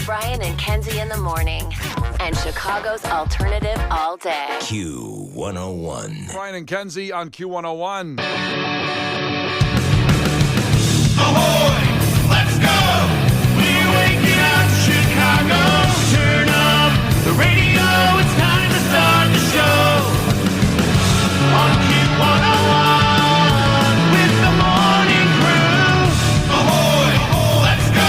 Brian and Kenzie in the morning. And Chicago's alternative all day. Q101. Brian and Kenzie on Q101. Ahoy! Let's go! We're waking up Chicago. Turn up the radio. It's time to start the show. On Q101 with the morning crew. Ahoy! Let's go!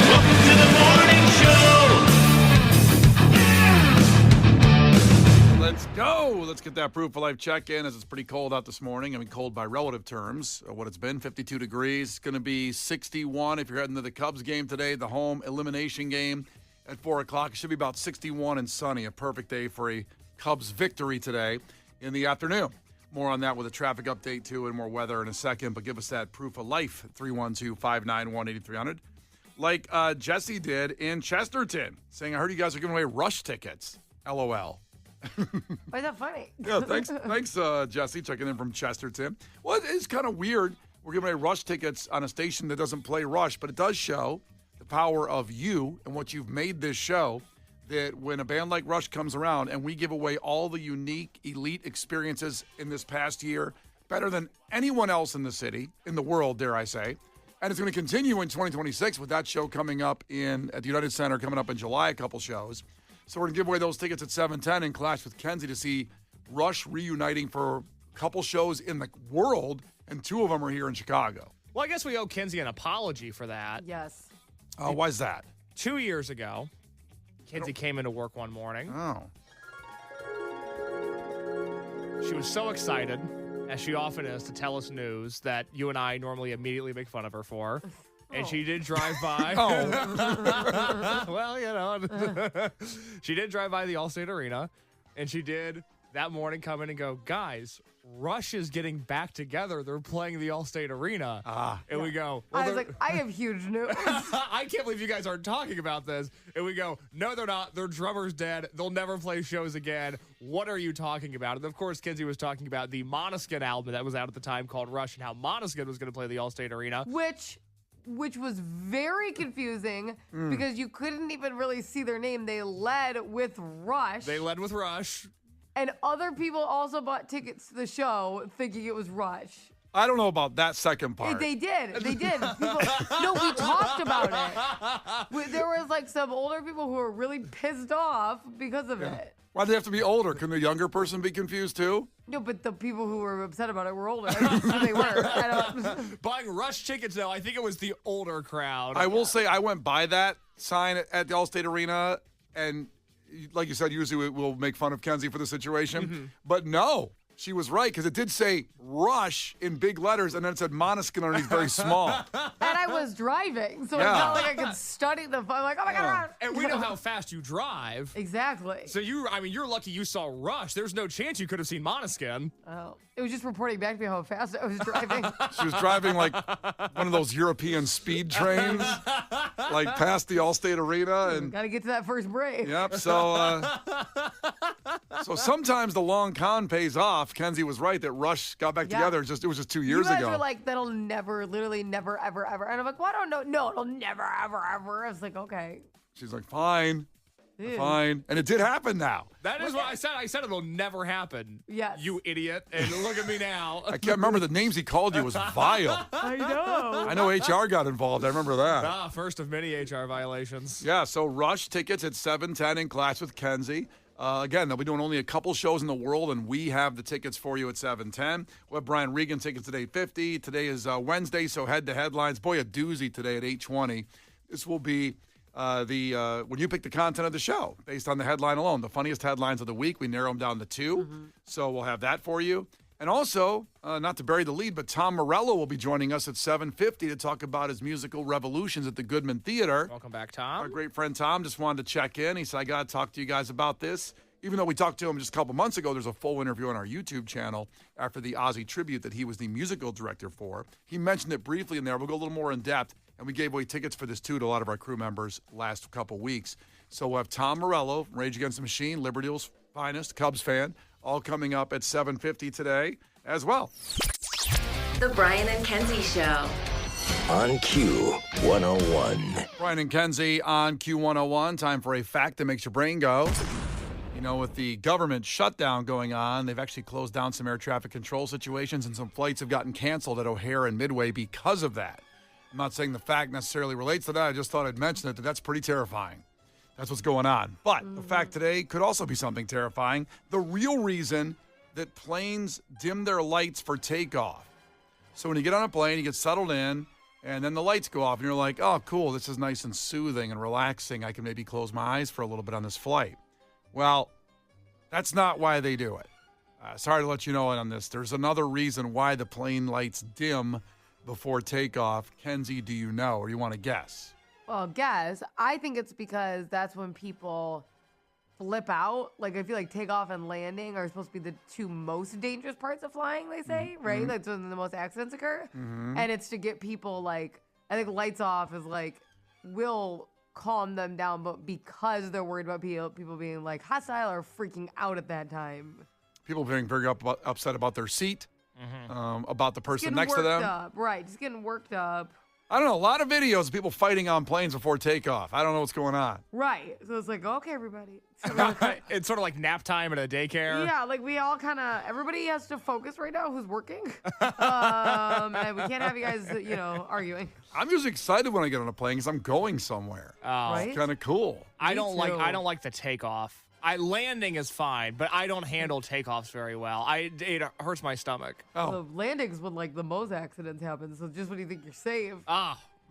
Welcome to the morning show. Let's go. Let's get that Proof of Life check-in as it's pretty cold out this morning. I mean, cold by relative terms. What it's been, 52 degrees. It's going to be 61 if you're heading to the Cubs game today, the home elimination game at 4 o'clock. It should be about 61 and sunny. A perfect day for a Cubs victory today in the afternoon. More on that with a traffic update, too, and more weather in a second. But give us that Proof of Life, 312-591-8300. Like Jesse did in Chesterton, saying, I heard you guys are giving away Rush tickets. LOL. Why is that funny? Yeah, thanks, Jesse, checking in from Chesterton. Well, it is kind of weird. We're giving away Rush tickets on a station that doesn't play Rush, but it does show the power of you and what you've made this show, that when a band like Rush comes around and we give away all the unique, elite experiences in this past year, better than anyone else in the city, in the world, dare I say, and it's going to continue in 2026 with that show coming up at the United Center coming up in July, a couple shows. So we're going to give away those tickets at 7:10 and clash with Kenzie to see Rush reuniting for a couple shows in the world, and two of them are here in Chicago. Well, I guess we owe Kenzie an apology for that. Yes. Why is that? 2 years ago, Kenzie came into work one morning. Oh. She was so excited, as she often is, to tell us news that you and I normally immediately make fun of her for. And she did drive by. Well, you know. She did drive by the Allstate Arena, and she did that morning come in and go, guys, Rush is getting back together. They're playing the Allstate Arena. And we go, well, I was like, I have huge news. I can't believe you guys aren't talking about this. And we go, no, they're not. Their drummer's dead. They'll never play shows again. What are you talking about? And of course, Kenzie was talking about the Måneskin album that was out at the time called Rush and how Måneskin was going to play the Allstate Arena. Which was very confusing because you couldn't even really see their name. They led with Rush. And other people also bought tickets to the show thinking it was Rush. I don't know about that second part. They did. People, no, we talked about it. There was like some older people who were really pissed off because of it. Why do they have to be older? Can the younger person be confused too? No, but the people who were upset about it were older. So they were. Buying Rush tickets, though, I think it was the older crowd. I will say I went by that sign at the Allstate Arena, and like you said, usually we'll make fun of Kenzie for the situation. Mm-hmm. But no, she was right, because it did say Rush in big letters, and then it said Måneskin underneath very small. And I was driving, so it's not like I could study the phone. I'm like, oh my God, Rush. And we know how fast you drive. Exactly. So you're lucky you saw Rush. There's no chance you could have seen Måneskin. Oh, it was just reporting back to me how fast I was driving. She was driving like one of those European speed trains, like past the Allstate Arena. And got to get to that first break. yep, so sometimes the long con pays off. Kenzie was right that Rush got back together. It was just 2 years ago. You guys ago. were like, that'll never, literally never, ever, ever. And I'm like, well, I don't know. No, it'll never, ever, ever. I was like, okay. She's like, fine. Dude. Fine. And it did happen now. That is what I said. I said it'll never happen. Yes. You idiot. And look at me now. I can't remember the names he called you. It was vile. I know. I know HR got involved. I remember that. First of many HR violations. Yeah, so Rush tickets at 7:10 in class with Kenzie. Again, they'll be doing only a couple shows in the world, and we have the tickets for you at 7:10. We'll have Brian Regan tickets at 8:50. Today is Wednesday, so head to headlines. Boy, a doozy today at 8:20. This will be when you pick the content of the show based on the headline alone. The funniest headlines of the week, we narrow them down to two. So we'll have that for you. And also, not to bury the lead, but Tom Morello will be joining us at 7:50 to talk about his musical revolutions at the Goodman Theater. Welcome back, Tom. Our great friend Tom just wanted to check in. He said, I got to talk to you guys about this. Even though we talked to him just a couple months ago, there's a full interview on our YouTube channel after the Ozzy tribute that he was the musical director for. He mentioned it briefly in there. We'll go a little more in depth. And we gave away tickets for this, too, to a lot of our crew members last couple weeks. So we'll have Tom Morello, Rage Against the Machine, Libertyville's finest, Cubs fan, all coming up at 7:50 today as well. The Brian and Kenzie Show. on Q101. Brian and Kenzie on Q101. Time for a fact that makes your brain go. You know, with the government shutdown going on, they've actually closed down some air traffic control situations, and some flights have gotten canceled at O'Hare and Midway because of that. I'm not saying the fact necessarily relates to that. I just thought I'd mention it, that's pretty terrifying. That's what's going on. But the fact today could also be something terrifying. The real reason that planes dim their lights for takeoff. So when you get on a plane, you get settled in, and then the lights go off, and you're like, oh, cool, this is nice and soothing and relaxing. I can maybe close my eyes for a little bit on this flight. Well, that's not why they do it. Sorry to let you know on this. There's another reason why the plane lights dim before takeoff. Kenzie, do you know, or you want to guess? Well, guess. I think it's because that's when people flip out. Like, I feel like takeoff and landing are supposed to be the two most dangerous parts of flying, they say, right? That's when the most accidents occur. And it's to get people, like, I think lights off is like, will calm them down, but because they're worried about people being like hostile or freaking out at that time. People being very upset about their seat, about the person next to them. Up. Right, just getting worked up. I don't know, a lot of videos of people fighting on planes before takeoff. I don't know what's going on. Right, so it's like, okay, everybody. It's sort of like nap time at a daycare. Yeah, like we all kind of, everybody has to focus right now who's working. And we can't have you guys, arguing. I'm just excited when I get on a plane because I'm going somewhere. Oh. Right? It's kind of cool. I don't like the takeoff. Landing is fine, but I don't handle takeoffs very well. It hurts my stomach. Oh. So landing's when like the most accidents happen. So just when you think you're safe.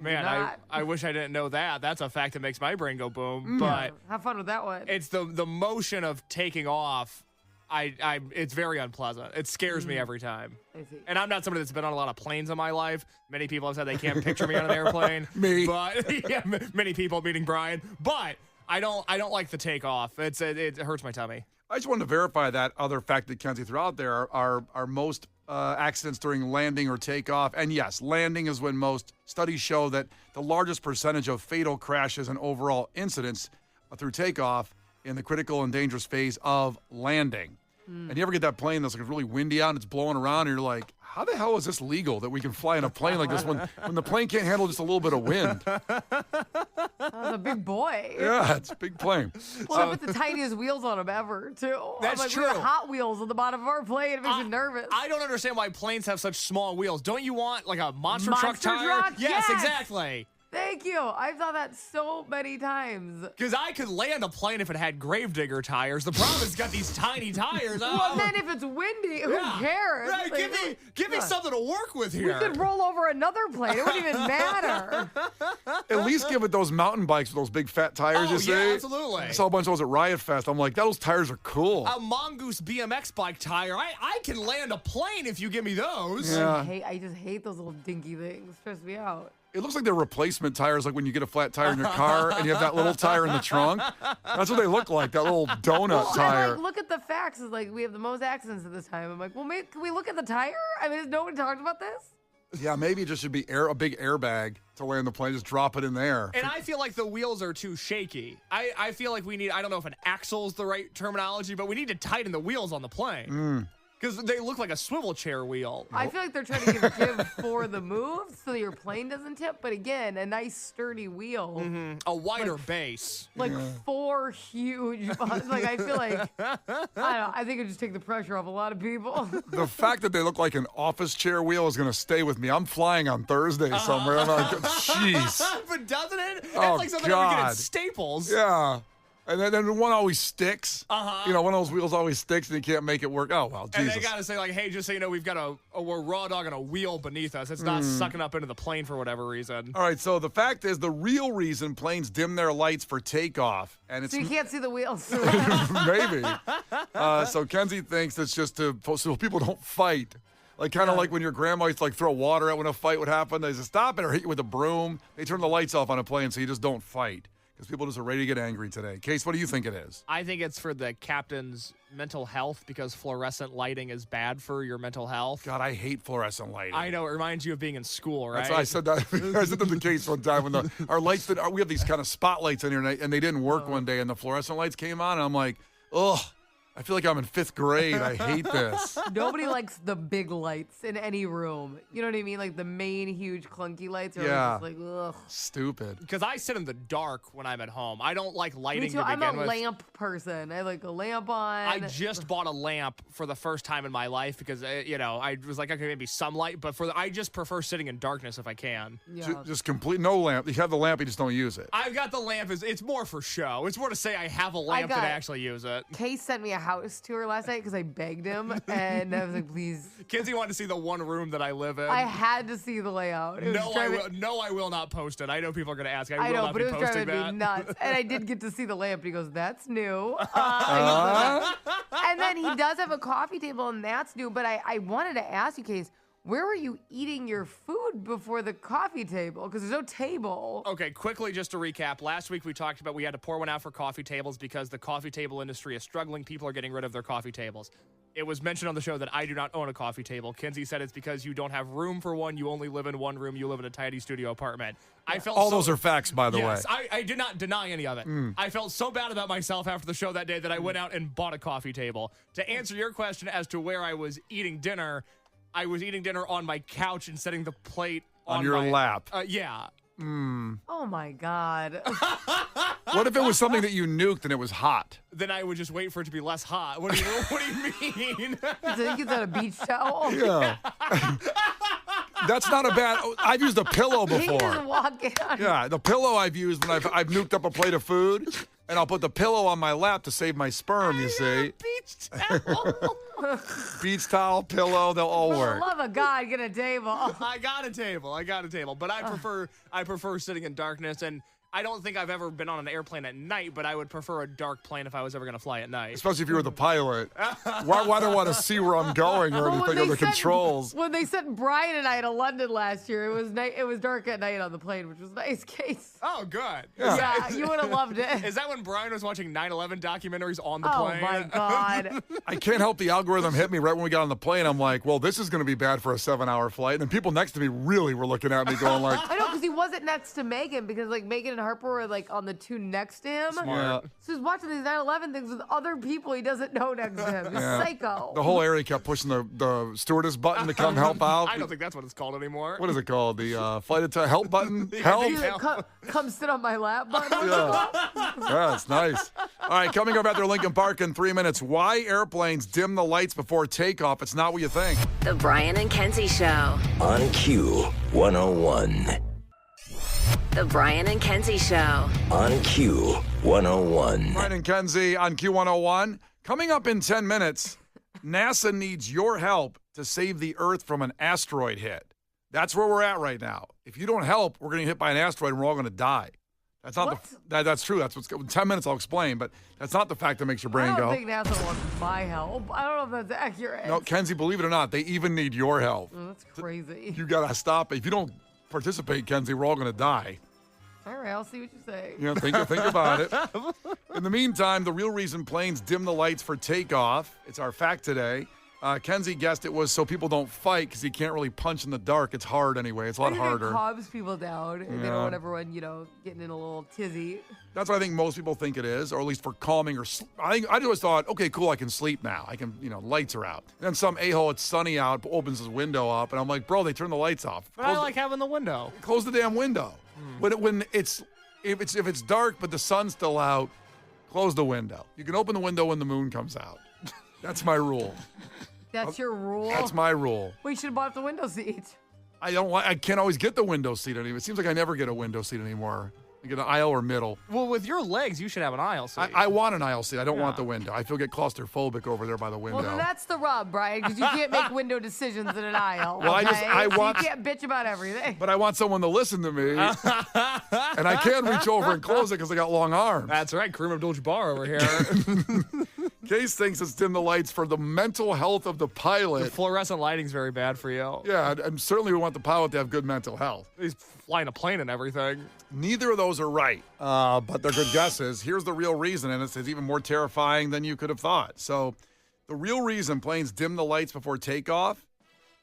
Man, I wish I didn't know that. That's a fact that makes my brain go boom. But have fun with that one. it's the motion of taking off. It's very unpleasant. It scares me every time. I see. And I'm not somebody that's been on a lot of planes in my life. Many people have said they can't picture me on an airplane. Me. But yeah, many people, meaning Brian. But I don't like the takeoff. It hurts my tummy. I just wanted to verify that other fact that Kenzie threw out there are most accidents during landing or takeoff. And yes, landing is when most studies show that the largest percentage of fatal crashes and overall incidents through takeoff in the critical and dangerous phase of landing. And you ever get that plane that's like really windy out and it's blowing around and you're like, how the hell is this legal that we can fly in a plane like this when the plane can't handle just a little bit of wind? That was a big boy. Yeah, it's a big plane. Well, I put the tiniest wheels on them ever, too. That's like, true. We have Hot Wheels on the bottom of our plane. It makes me nervous. I don't understand why planes have such small wheels. Don't you want like a monster truck Monster tire? truck? Yes, Yes. exactly. Thank you. I've thought that so many times. Because I could land a plane if it had Gravedigger tires. The problem is it's got these tiny tires. Well, then if it's windy, who cares? Right, Like, give me something to work with we here. could roll over another plane. It wouldn't even matter. At least give it those mountain bikes with those big fat tires, you see? Yeah, absolutely. I saw a bunch of those at Riot Fest. I'm like, those tires are cool. A Mongoose BMX bike tire. I can land a plane if you give me those. Yeah. I just hate those little dinky things. Stress me out. It looks like they're replacement tires, like when you get a flat tire in your car and you have that little tire in the trunk. That's what they look like, that little donut tire. Like, look at the facts. It's like we have the most accidents at this time. I'm like, well, can we look at the tire? I mean, has nobody talked about this? Yeah, maybe it just should be a big airbag to land the plane. Just drop it in there. And I feel like the wheels are too shaky. I feel like we need, I don't know if an axle is the right terminology, but we need to tighten the wheels on the plane. Because they look like a swivel chair wheel. I feel like they're trying to give for the move so that your plane doesn't tip. But again, a nice sturdy wheel. A wider base. Like 4 huge. Like I feel like, I don't know. I think it would just take the pressure off a lot of people. The fact that they look like an office chair wheel is going to stay with me. I'm flying on Thursday somewhere. I'm like, jeez. But doesn't it? It's Oh, like something that we get God. at Staples. Yeah. And then one always sticks. Uh-huh. You know, one of those wheels always sticks and you can't make it work. Oh, well, Jesus. And they gotta say like, hey, just so you know, we've got a raw dog and a wheel beneath us. It's not sucking up into the plane for whatever reason. All right, so the fact is the real reason planes dim their lights for takeoff, and it's So you can't see the wheels. maybe. So Kenzie thinks it's just so people don't fight. Like kind of like when your grandma used to like throw water out when a fight would happen. They just stop it or hit you with a broom. They turn the lights off on a plane so you just don't fight. Because people just are ready to get angry today. Case, what do you think it is? I think it's for the captain's mental health because fluorescent lighting is bad for your mental health. God, I hate fluorescent lighting. I know, it reminds you of being in school, right? That's why I said that. I said that the case one time when our lights, we have these kind of spotlights in here and they didn't work one day and the fluorescent lights came on and I'm like, ugh. I feel like I'm in 5th grade. I hate this. Nobody likes the big lights in any room. You know what I mean? Like the main, huge, clunky lights are just like, ugh. Stupid. Because I sit in the dark when I'm at home. I don't like lighting Me too. to begin I'm a with. lamp person. I like a lamp on. I just bought a lamp for the first time in my life because, I was like, okay, maybe some light, but I just prefer sitting in darkness if I can. Yeah. Just complete no lamp. You have the lamp, you just don't use it. I've got the lamp. It's more for show. It's more to say I have a lamp than I actually use it. Case sent me a house tour last night because I begged him, and I was like, please. Kenzie wanted to see the one room that I live in. I had to see the layout. I will not post it. I know people are going to ask. I will not but be it was posting driving that. me nuts. And I did get to see the lamp, and he goes, that's new. And then he does have a coffee table, and that's new. But I wanted to ask you, Case, where were you eating your food before the coffee table? Because there's no table. Okay, quickly, just to recap. Last week we talked about we had to pour one out for coffee tables because the coffee table industry is struggling. People are getting rid of their coffee tables. It was mentioned on the show that I do not own a coffee table. Kenzie said it's because you don't have room for one. You only live in one room. You live in a tiny studio apartment. I felt All those are facts, by the way. I did not deny any of it. I felt so bad about myself after the show that day that I went out and bought a coffee table. To answer your question as to where I was eating dinner, I was eating dinner on my couch and setting the plate on your lap. Yeah. Oh, my God. What if it was something that you nuked and it was hot? Then I would just wait for it to be less hot. What do you mean? I think it's on a beach towel. Yeah. That's not a bad. I've used a pillow He just before. walk in. Yeah, the pillow I've used when I've nuked up a plate of food, and I'll put the pillow on my lap to save my sperm. You see, Beach towel. beach towel, pillow, they'll all For the work. love of God, get a table. I got a table, but I prefer sitting in darkness, and I don't think I've ever been on an airplane at night, but I would prefer a dark plane if I was ever going to fly at night. Especially if you were the pilot. Why do I want to see where I'm going or anything on the controls? When they sent Brian and I to London last year, it was night. It was dark at night on the plane, which was nice. Case. Oh, good. Yeah, you would have loved it. Is that when Brian was watching 9/11 documentaries on the Oh plane? my God. I can't help the algorithm hit me right when we got on the plane. I'm like, well, this is going to be bad for a 7-hour flight. And then people next to me really were looking at me going like, I know, because he wasn't next to Megan, because like Megan and Harper were like on the two next to him. yeah. So he's watching these 9/11 things with other people he doesn't know next to him. He's psycho. The whole area kept pushing the stewardess button to come help out. I don't think that's what it's called anymore. What is it called? The flight attendant help button? Help? He's like, come sit on my lap, button. Yeah, it's nice. All right, coming up after Lincoln Park in 3 minutes. Why airplanes dim the lights before takeoff? It's not what you think. The Brian and Kenzie Show. On Q 101. The Brian and Kenzie Show. On Q 101. Brian and Kenzie on Q101. Coming up in 10 minutes, NASA needs your help to save the Earth from an asteroid hit. That's where we're at right now. If you don't help, we're going to get hit by an asteroid and we're all going to die. That's not that's true. That's what's in 10 minutes I'll explain, but that's not the fact that makes your brain I don't go. think NASA wants my help. I don't know if that's accurate. No, Kenzie, believe it or not, they even need your help. Oh, that's crazy. You got to stop it. If you don't participate, Kenzie, we're all going to die. All right, I'll see what you say. You know, think about it. In the meantime, the real reason planes dim the lights for takeoff, it's our fact today. Kenzie guessed it was so people don't fight because you can't really punch in the dark. It's hard anyway. It's a lot harder. It calms people down. And they don't want everyone, getting in a little tizzy. That's what I think most people think it is, or at least for calming. I just thought, okay, cool, I can sleep now. I can, lights are out. And then some a-hole, it's sunny out, opens his window up, and I'm like, bro, they turned the lights off. But I like having the window. Close the damn window. When if it's dark but the sun's still out, close the window. You can open the window when the moon comes out. That's my rule. That's your rule? That's my rule. We should have bought the window seat. I can't always get the window seat anymore. It seems like I never get a window seat anymore. I get an aisle or middle. Well, with your legs, you should have an aisle seat. I want an aisle seat. I don't want the window. I get claustrophobic over there by the window. Well, then that's the rub, Brian, because you can't make window decisions in an aisle. Well, okay? I want. You can't bitch about everything. But I want someone to listen to me, and I can reach over and close it because I got long arms. That's right, Kareem Abdul-Jabbar over here. Case thinks it's dim the lights for the mental health of the pilot. The fluorescent lighting's very bad for you. Yeah, and certainly we want the pilot to have good mental health. He's flying a plane and everything. Neither of those are right, but they're good guesses. Here's the real reason, and it's even more terrifying than you could have thought. So the real reason planes dim the lights before takeoff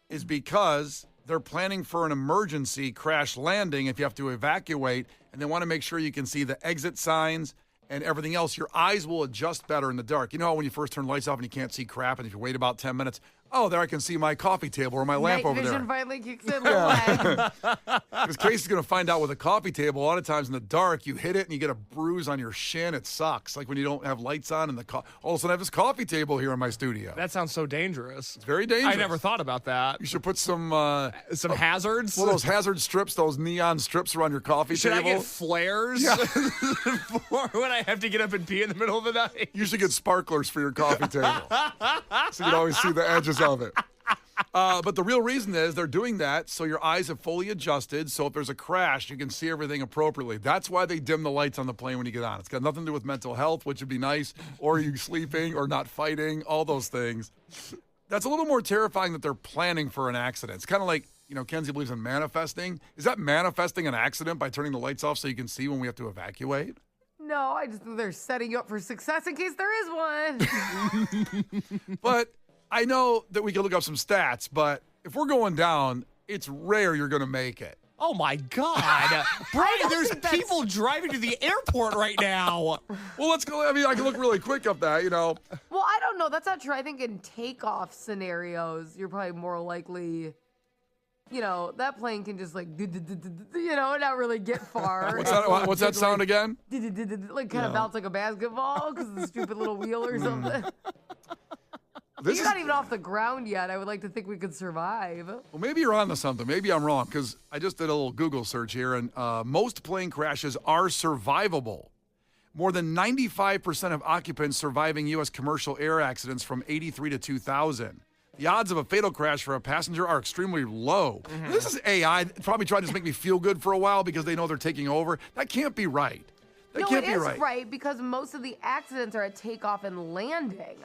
is because they're planning for an emergency crash landing if you have to evacuate, and they want to make sure you can see the exit signs and everything else, your eyes will adjust better in the dark. You know how when you first turn lights off and you can't see crap, and if you wait about 10 minutes, oh, there I can see my coffee table or my lamp over there. Night vision finally kicks in. Because Casey's going to find out with a coffee table, a lot of times in the dark, you hit it and you get a bruise on your shin. It sucks. Like when you don't have lights on and all of a sudden I have this coffee table here in my studio. That sounds so dangerous. It's very dangerous. I never thought about that. You should put some hazards. Well, those hazard strips, those neon strips around your coffee Should table. I get flares for when I have to get up and pee in the middle of the night? You should get sparklers for your coffee table, so you can always see the edges of it. But the real reason is they're doing that so your eyes are fully adjusted, so if there's a crash, you can see everything appropriately. That's why they dim the lights on the plane when you get on. It's got nothing to do with mental health, which would be nice, or you sleeping or not fighting, all those things. That's a little more terrifying that they're planning for an accident. It's kind of like, Kenzie believes in manifesting. Is that manifesting an accident by turning the lights off so you can see when we have to evacuate? No, I just think they're setting you up for success in case there is one. But I know that we can look up some stats, but if we're going down, it's rare you're going to make it. Oh, my God. Brian, there's people driving to the airport right now. Well, let's go. I mean, I can look really quick up that, Well, I don't know. That's not true. I think in takeoff scenarios, you're probably more likely, that plane can just not really get far. What's that sound again? Like kind of bounce like a basketball because of the stupid little wheel or something. You're not even off the ground yet. I would like to think we could survive. Well, maybe you're on to something. Maybe I'm wrong because I just did a little Google search here, and most plane crashes are survivable. More than 95% of occupants surviving U.S. commercial air accidents from 83 to 2000. The odds of a fatal crash for a passenger are extremely low. Mm-hmm. This is AI. Probably trying to just make me feel good for a while because they know they're taking over. That can't be right. That can't be right. It is right because most of the accidents are at takeoff and landing.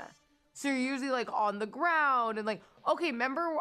So you're usually like on the ground and like, okay, remember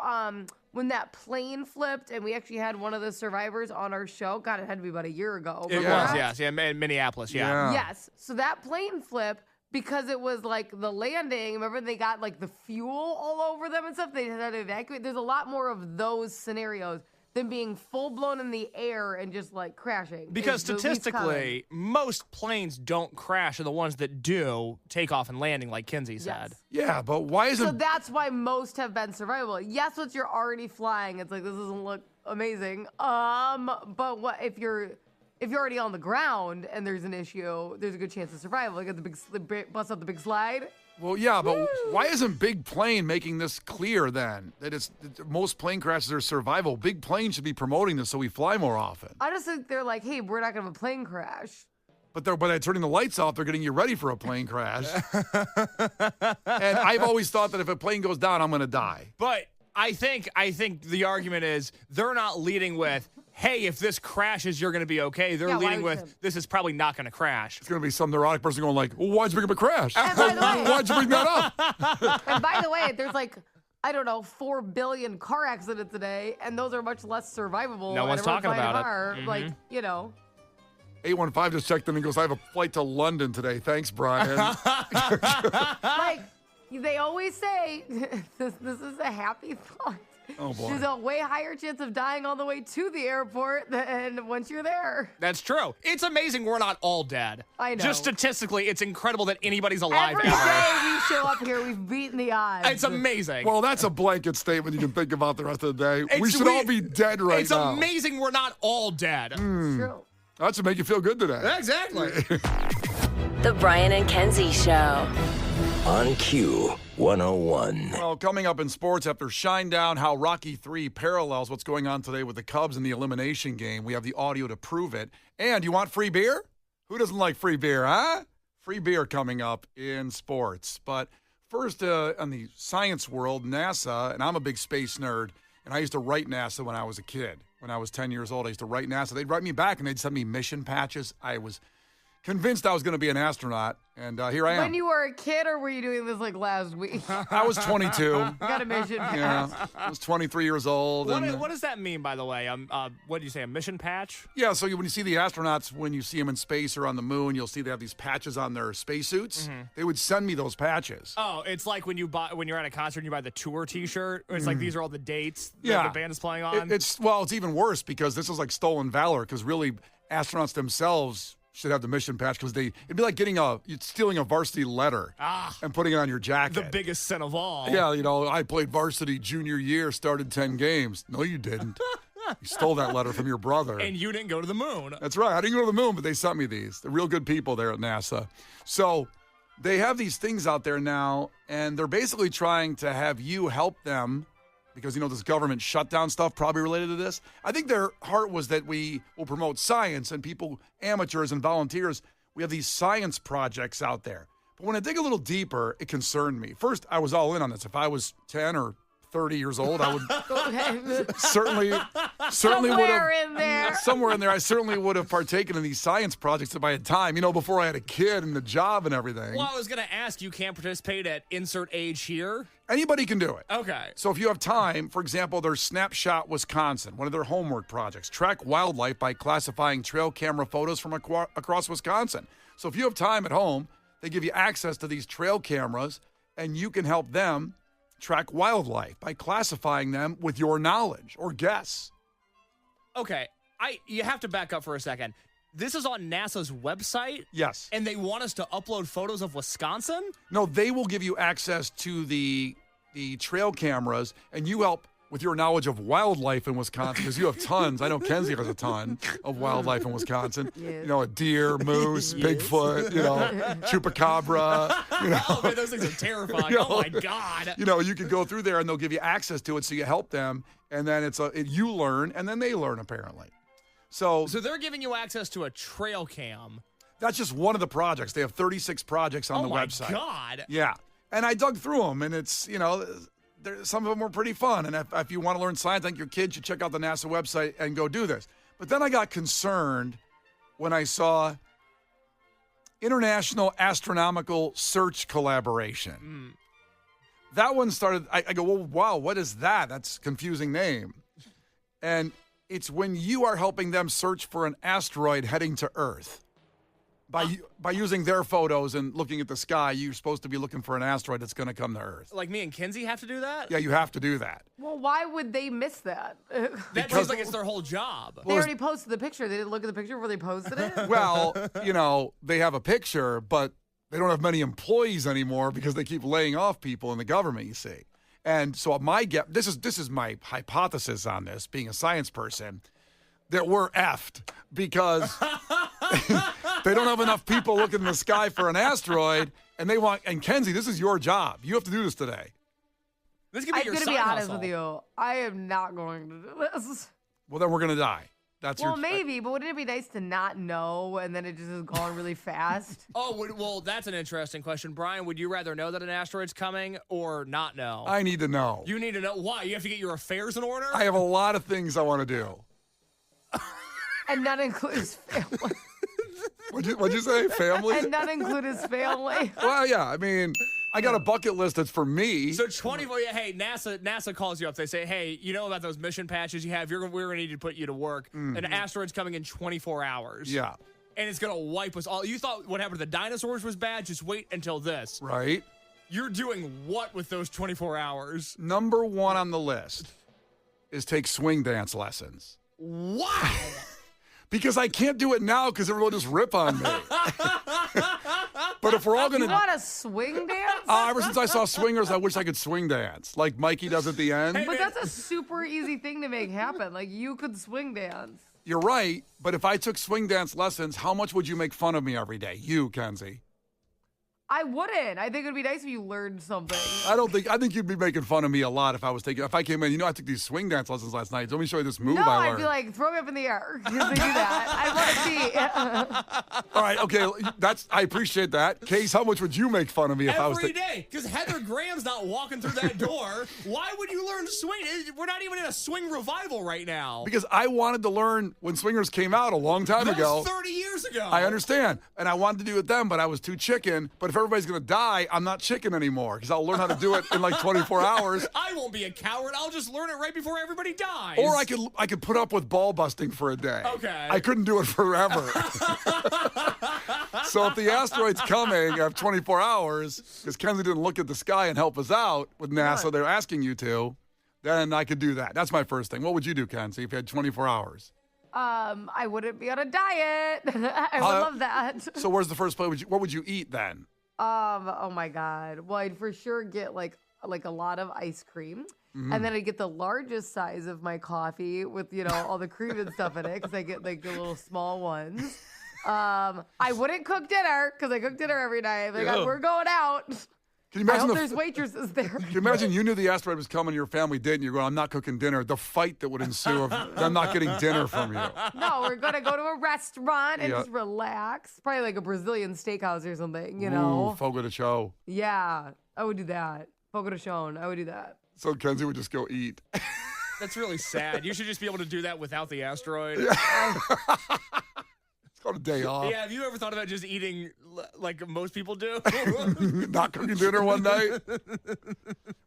when that plane flipped and we actually had one of the survivors on our show? God, it had to be about a year ago. It was, yes. Yeah, in Minneapolis, yeah. Yes. So that plane flip, because it was like the landing, remember they got like the fuel all over them and stuff? They had to evacuate. There's a lot more of those scenarios than being full blown in the air and just like crashing. Because statistically, most planes don't crash, and the ones that do take off and landing, like Kenzie said. Yeah, but why isn't... So that's why most have been survivable. Yes, once you're already flying, it's like, this doesn't look amazing. But what if you're already on the ground and there's an issue, there's a good chance of survival. Like at the bust out the big slide. Well, yeah, but why isn't Big Plane making this clear then? That most plane crashes are survival. Big Plane should be promoting this so we fly more often. I just think they're like, hey, we're not going to have a plane crash. But by turning the lights off, they're getting you ready for a plane crash. And I've always thought that if a plane goes down, I'm going to die. But I think the argument is they're not leading with, hey, if this crashes, you're going to be okay. They're leading with, this is probably not going to crash. It's going to be some neurotic person going like, well, why'd you bring up a crash? Why'd you bring that up? And by the way, there's like, I don't know, 4 billion car accidents a day, and those are much less survivable. No one's talking about it. Mm-hmm. Like, 815 just checked in and goes, I have a flight to London today. Thanks, Brian. Like, they always say, this is a happy thought. Oh, boy. There's a way higher chance of dying on the way to the airport than once you're there. That's true. It's amazing we're not all dead. I know. Just statistically, it's incredible that anybody's alive Every day we show up here, we've beaten the odds. It's amazing. Well, that's a blanket statement you can think about the rest of the day. We should all be dead right now. It's amazing we're not all dead. It's true. That should make you feel good today. Exactly. The Brian and Kenzie Show. On Q 101. Well, coming up in sports after Shinedown, how Rocky III parallels what's going on today with the Cubs in the elimination game. We have the audio to prove it. And you want free beer? Who doesn't like free beer, huh? Free beer coming up in sports. But first, on the science world, NASA, and I'm a big space nerd, and I used to write NASA when I was a kid. When I was 10 years old, I used to write NASA. They'd write me back, and they'd send me mission patches. I was convinced I was going to be an astronaut, and here I am. When you were a kid, or were you doing this like last week? I was 22. Got a mission patch. Yeah, I was 23 years old. What does that mean, by the way? What did you say, a mission patch? Yeah, so when you see the astronauts, when you see them in space or on the moon, you'll see they have these patches on their spacesuits. Mm-hmm. They would send me those patches. Oh, it's like when you're at a concert and you buy the tour T-shirt. It's like these are all the dates that the band is playing on. It's even worse because this is like stolen valor because really astronauts themselves should have the mission patch because it'd be like stealing a varsity letter and putting it on your jacket. The biggest sin of all. Yeah, I played varsity junior year, started 10 games. No, you didn't. You stole that letter from your brother. And you didn't go to the moon. That's right. I didn't go to the moon, but they sent me these. They're real good people there at NASA. So they have these things out there now, and they're basically trying to have you help them because, this government shutdown stuff probably related to this. I think their heart was that we will promote science and people, amateurs and volunteers, we have these science projects out there. But when I dig a little deeper, it concerned me. First, I was all in on this. If I was 10 or 30 years old, I would certainly would have. Somewhere in there, I certainly would have partaken in these science projects if I had time, before I had a kid and the job and everything. Well, I was going to ask, you can't participate at insert age here? Anybody can do it. Okay. So if you have time, for example, there's Snapshot Wisconsin, one of their homework projects. Track wildlife by classifying trail camera photos from across Wisconsin. So if you have time at home, they give you access to these trail cameras, and you can help them track wildlife by classifying them with your knowledge or guess. Okay, you have to back up for a second. This is on NASA's website? Yes. And they want us to upload photos of Wisconsin? No, they will give you access to the trail cameras, and you help with your knowledge of wildlife in Wisconsin, because you have tons. I know Kenzie has a ton of wildlife in Wisconsin. Yes. A deer, moose, Bigfoot, chupacabra. Oh, man, those things are terrifying. Oh, my God. You can go through there, and they'll give you access to it, so you help them, and then you learn, and then they learn, apparently. So they're giving you access to a trail cam. That's just one of the projects. They have 36 projects on the website. Oh, my God. Yeah. And I dug through them, and it's, some of them were pretty fun. And if you want to learn science, I think your kids should check out the NASA website and go do this. But then I got concerned when I saw International Astronomical Search Collaboration. That one started, I go, well, wow, what is that? That's a confusing name. And it's when you are helping them search for an asteroid heading to Earth. By using their photos and looking at the sky, you're supposed to be looking for an asteroid that's going to come to Earth. Like me and Kenzie have to do that? Yeah, you have to do that. Well, why would they miss that? That seems like it's their whole job. They already posted the picture. They didn't look at the picture before they posted it? Well, they have a picture, but they don't have many employees anymore because they keep laying off people in the government, you see. And so this is my hypothesis on this, being a science person, that we're effed because they don't have enough people looking in the sky for an asteroid, and Kenzie, this is your job. You have to do this today. This could be your I'm going to side be honest hustle. with you. I am not going to do this. Well, then we're going to die. Maybe, but wouldn't it be nice to not know and then it just is gone really fast? Oh, well, that's an interesting question. Brian, would you rather know that an asteroid's coming or not know? I need to know. You need to know. Why? You have to get your affairs in order? I have a lot of things I want to do. And not include his family. What'd you say? Family? And not include his family. Well, yeah. I mean, I got a bucket list that's for me. So 24. Hey, NASA calls you up. They say, hey, you know about those mission patches you have? We're going to need to put you to work. An asteroid's coming in 24 hours. Yeah. And it's going to wipe us all. You thought what happened to the dinosaurs was bad? Just wait until this. Right. You're doing what with those 24 hours? Number one on the list is take swing dance lessons. Wow. Because I can't do it now because everyone will just rip on me. But if we're all going to... You want to swing dance? Ever since I saw swingers, I wish I could swing dance. Like Mikey does at the end. But that's a super easy thing to make happen. Like, you could swing dance. You're right. But if I took swing dance lessons, how much would you make fun of me every day? You, Kenzie. I wouldn't. I think it would be nice if you learned something. I think you'd be making fun of me a lot if I came in, I took these swing dance lessons last night. Let me show you this move I learned. I'd be like, throw me up in the air. Because they do that. I want to see. All right, okay, I appreciate that. Case, how much would you make fun of me if I was every day? Because Heather Graham's not walking through that door. Why would you learn to swing? We're not even in a swing revival right now. Because I wanted to learn when swingers came out a long time that ago. Was 30 years ago. I understand. And I wanted to do it then, but I was too chicken. But if everybody's going to die, I'm not chicken anymore because I'll learn how to do it in like 24 hours. I won't be a coward. I'll just learn it right before everybody dies. Or I could put up with ball busting for a day. Okay. I couldn't do it forever. So if the asteroid's coming, I have 24 hours because Kenzie didn't look at the sky and help us out with NASA. Right. They're asking you to. Then I could do that. That's my first thing. What would you do, Kenzie, if you had 24 hours? I wouldn't be on a diet. I would love that. So where's the first place? What would you eat then? Oh my God. Well, I'd for sure get like a lot of ice cream. And then I'd get the largest size of my coffee with, all the cream and stuff in it because I get like the little small ones. I wouldn't cook dinner because I cook dinner every night. Like, we're going out. Can you imagine I hope there's waitresses there. Can you imagine you knew the asteroid was coming, your family did, and you're going, I'm not cooking dinner. The fight that would ensue of them not getting dinner from you. No, we're going to go to a restaurant and just relax. Probably like a Brazilian steakhouse or something, Ooh, fogo de chão. Yeah, I would do that. Fogo de chão, I would do that. So Kenzie would just go eat. That's really sad. You should just be able to do that without the asteroid. It's called a day off. Yeah, have you ever thought about just eating like most people do? Not cooking dinner one night?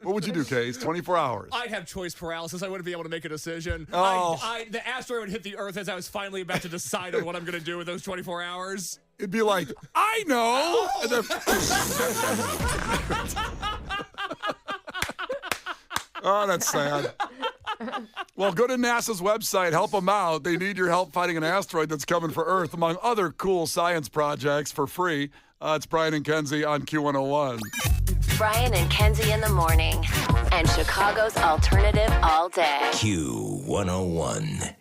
What would you do, Case? 24 hours. I'd have choice paralysis. I wouldn't be able to make a decision. Oh. The asteroid would hit the Earth as I was finally about to decide on what I'm going to do with those 24 hours. It'd be like, I know! And then... Oh, that's sad. Well, go to NASA's website. Help them out. They need your help fighting an asteroid that's coming for Earth, among other cool science projects for free. It's Brian and Kenzie on Q101. Brian and Kenzie in the morning. And Chicago's alternative all day. Q101.